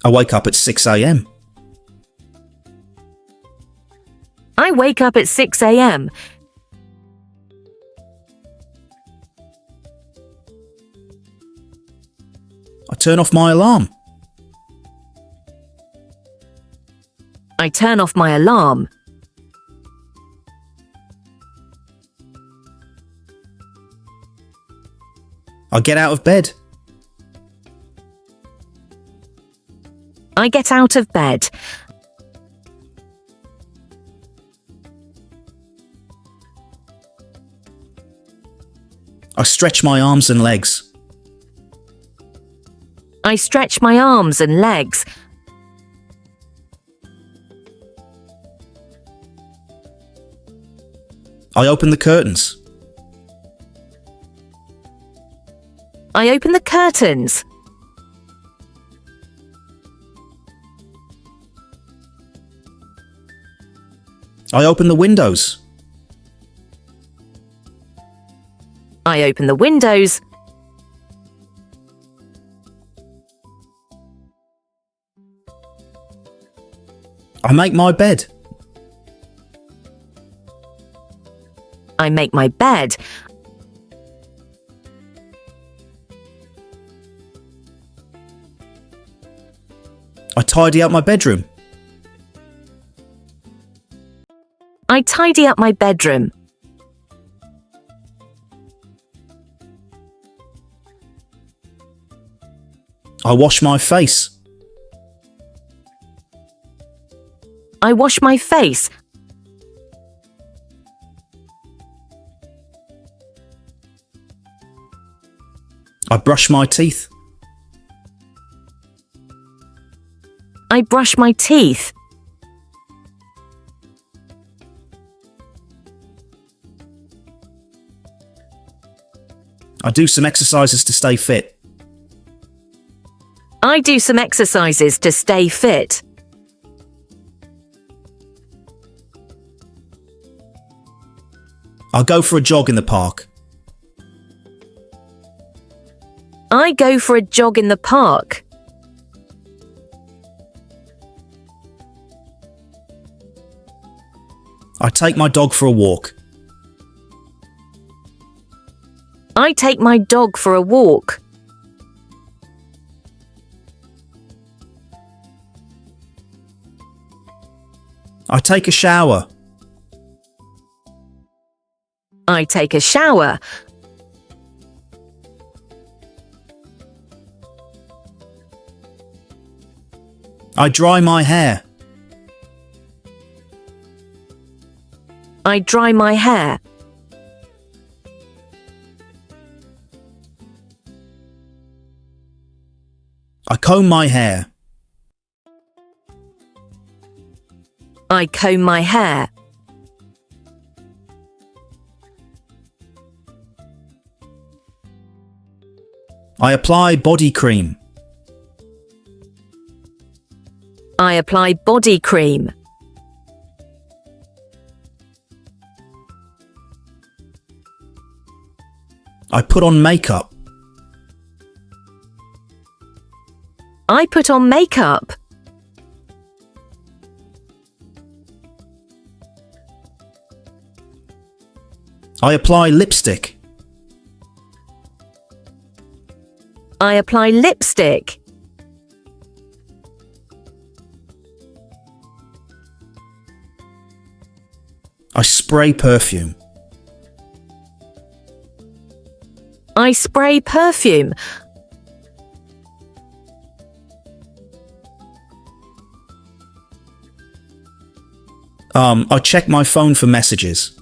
I wake up at 6 a.m. I wake up at 6 a.m. I turn off my alarm. I turn off my alarm. I get out of bed. I get out of bed. I stretch my arms and legs. I stretch my arms and legs. I open the curtains. I open the curtains. I open the windows. I open the windows. I make my bed. I make my bed. I tidy up my bedroom. I tidy up my bedroom. I wash my face. I wash my face. I brush my teeth. I brush my teeth. I do some exercises to stay fit. I do some exercises to stay fit. I go for a jog in the park. I go for a jog in the park. I take my dog for a walk. I take my dog for a walk. I take a shower. I take a shower. I dry my hair. I dry my hair. I comb my hair. I comb my hair. I apply body cream. I apply body cream. I put on makeup. I put on makeup. I apply lipstick. I apply lipstick. I spray perfume. I spray perfume. I check my phone for messages.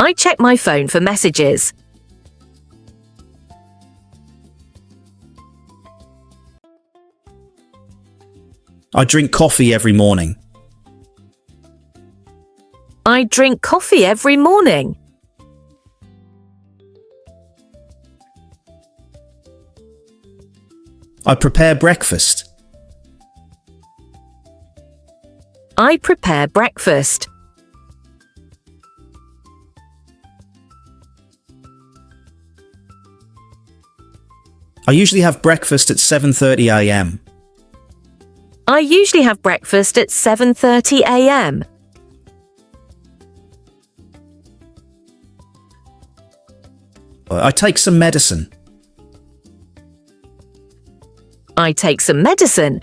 I check my phone for messages. I drink coffee every morning. I drink coffee every morning. I prepare breakfast. I prepare breakfast. I usually have breakfast at 7:30 a.m. I usually have breakfast at 7:30 a.m. I take some medicine. I take some medicine.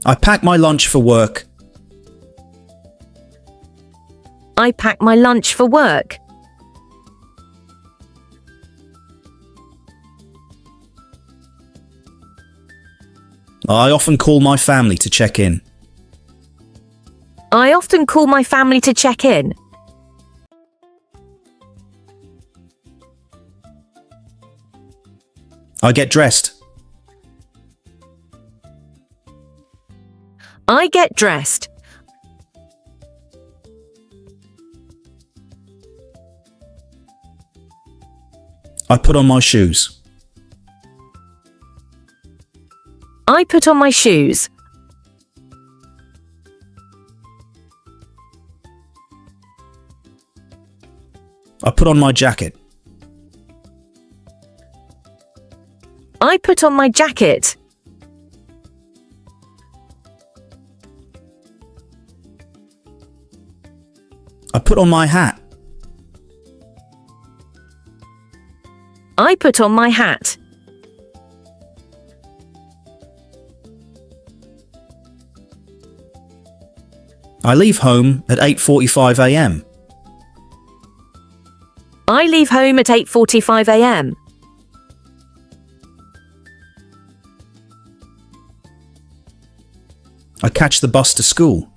I pack my lunch for work. I pack my lunch for work. I often call my family to check in. I often call my family to check in. I get dressed. I get dressed. I put on my shoes. I put on my shoes. I put on my jacket. I put on my jacket. I put on my hat. I put on my hat. I leave home at 8:45 a.m. I leave home at 8:45 a.m. I catch the bus to school.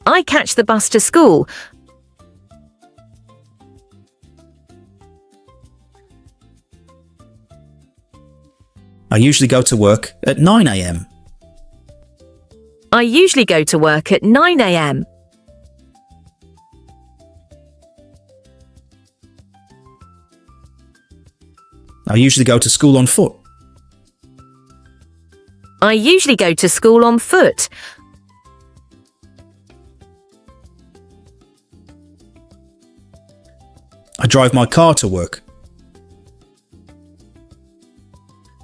I catch the bus to school. I usually go to work at 9 a.m. I usually go to work at 9 a.m. I usually go to school on foot. I usually go to school on foot. I drive my car to work.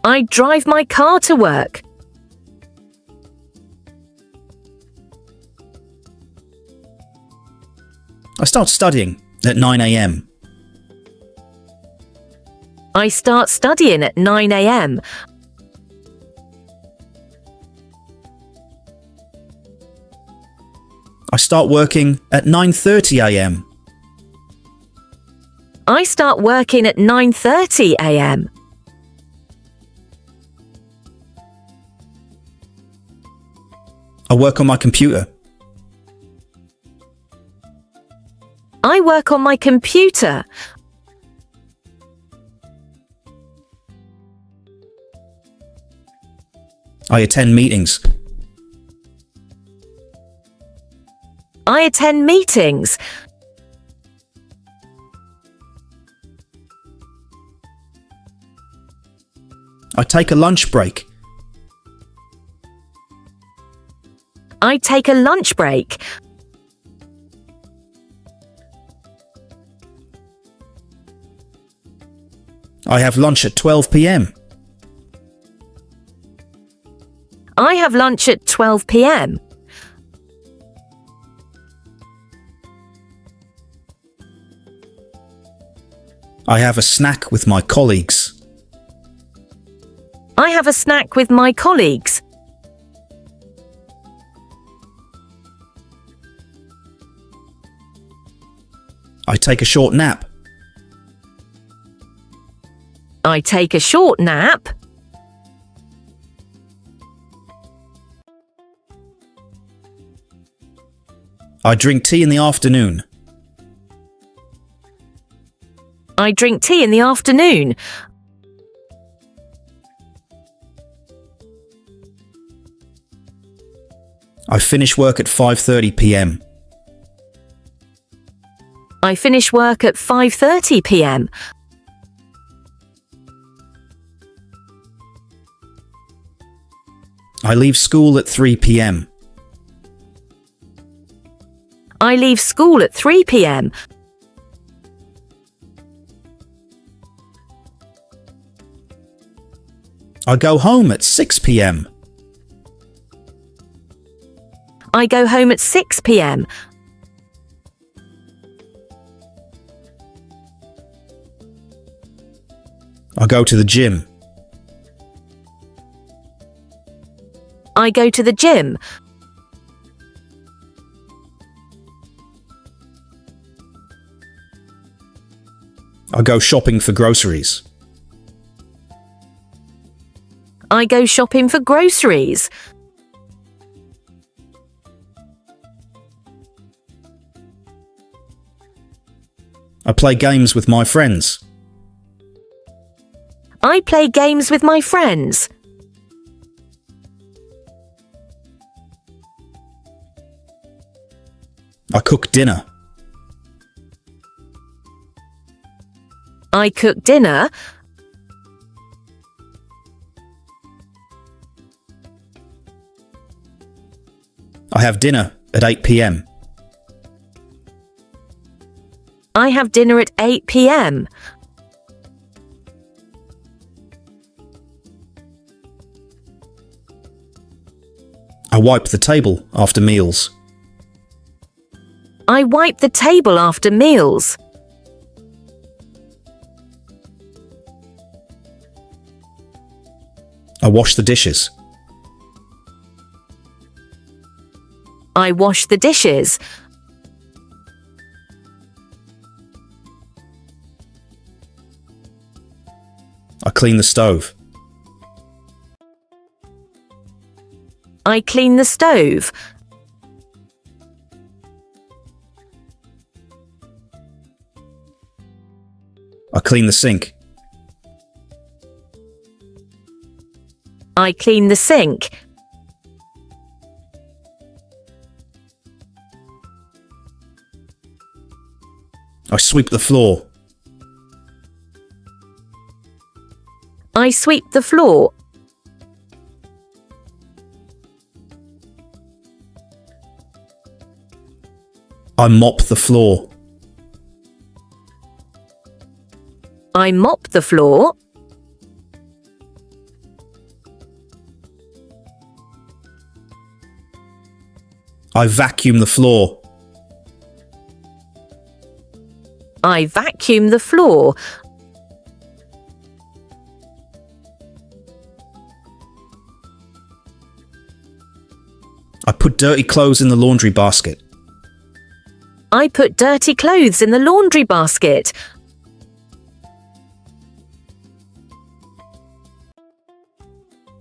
I drive my car to work. I start studying at 9 a.m. I start studying at 9 a.m. I start working at 9:30 a.m. I start working at 9:30 a.m. I work on my computer. I work on my computer. I attend meetings. I attend meetings. I take a lunch break. I take a lunch break. I have lunch at 12 p.m. I have lunch at 12 p.m. I have a snack with my colleagues. I have a snack with my colleagues. I take a short nap. I take a short nap. I drink tea in the afternoon. I drink tea in the afternoon. I finish work at 5:30 p.m. I finish work at 5:30 p.m. I leave school at 3 p.m. I leave school at 3 p.m. I go home at 6 p.m. I go home at 6 p.m. I go to the gym. I go to the gym. I go shopping for groceries. I go shopping for groceries. I play games with my friends. I play games with my friends. I cook dinner. I cook dinner. I have dinner at 8 p.m. I have dinner at 8 p.m. I wipe the table after meals. I wipe the table after meals. I wash the dishes. I wash the dishes. I clean the stove. I clean the stove. I clean the sink. I clean the sink. I sweep the floor. I sweep the floor. I mop the floor. I mop the floor. I vacuum the floor. I vacuum the floor. I put dirty clothes in the laundry basket. I put dirty clothes in the laundry basket.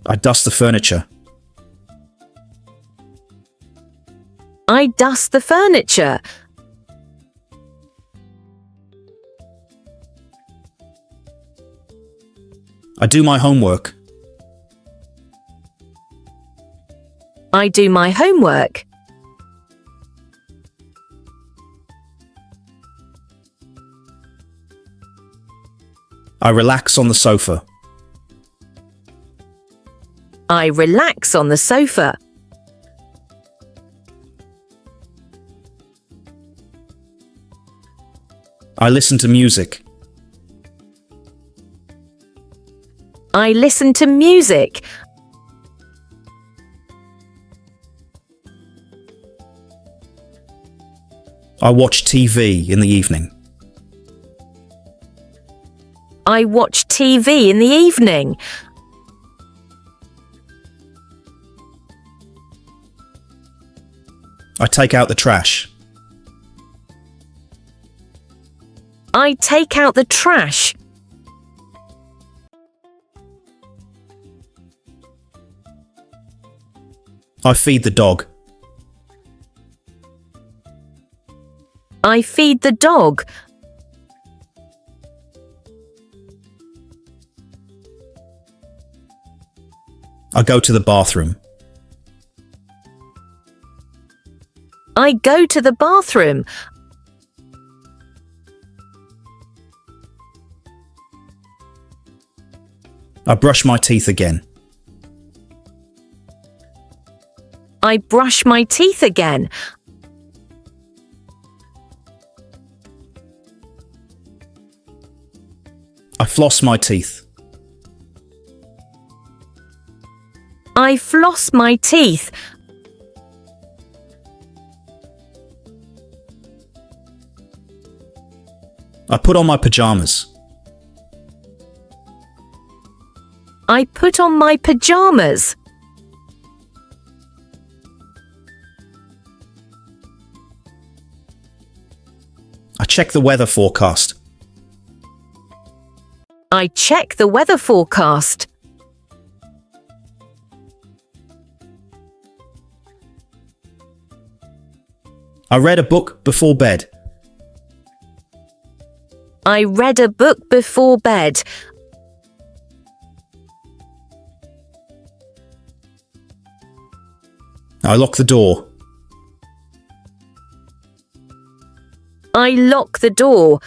I dust the furniture. I dust the furniture. I do my homework. I do my homework. I relax on the sofa. I relax on the sofa. I listen to music. I listen to music. I watch TV in the evening. I watch TV in the evening. I take out the trash. I take out the trash. I feed the dog. I feed the dog. I go to the bathroom. I go to the bathroom. I brush my teeth again. I brush my teeth again. I floss my teeth. I floss my teeth. I put on my pajamas. I put on my pajamas. I check the weather forecast. I check the weather forecast. I read a book before bed. I read a book before bed. I lock the door. I lock the door.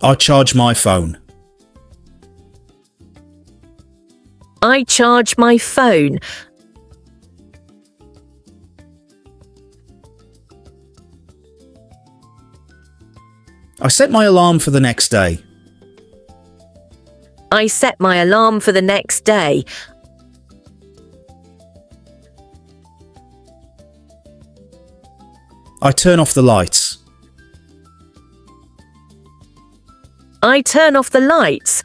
I charge my phone. I charge my phone. I set my alarm for the next day. I set my alarm for the next day. I turn off the lights. I turn off the lights.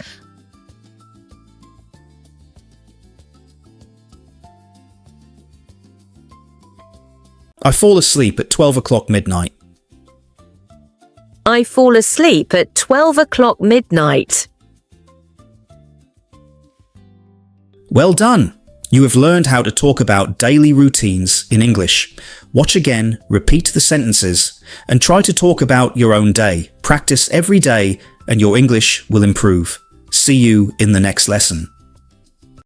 I fall asleep at 12 o'clock midnight. I fall asleep at 12 o'clock midnight. Well done! You have learned how to talk about daily routines in English. Watch again, repeat the sentences, and try to talk about your own day. Practice every day and your English will improve. See you in the next lesson.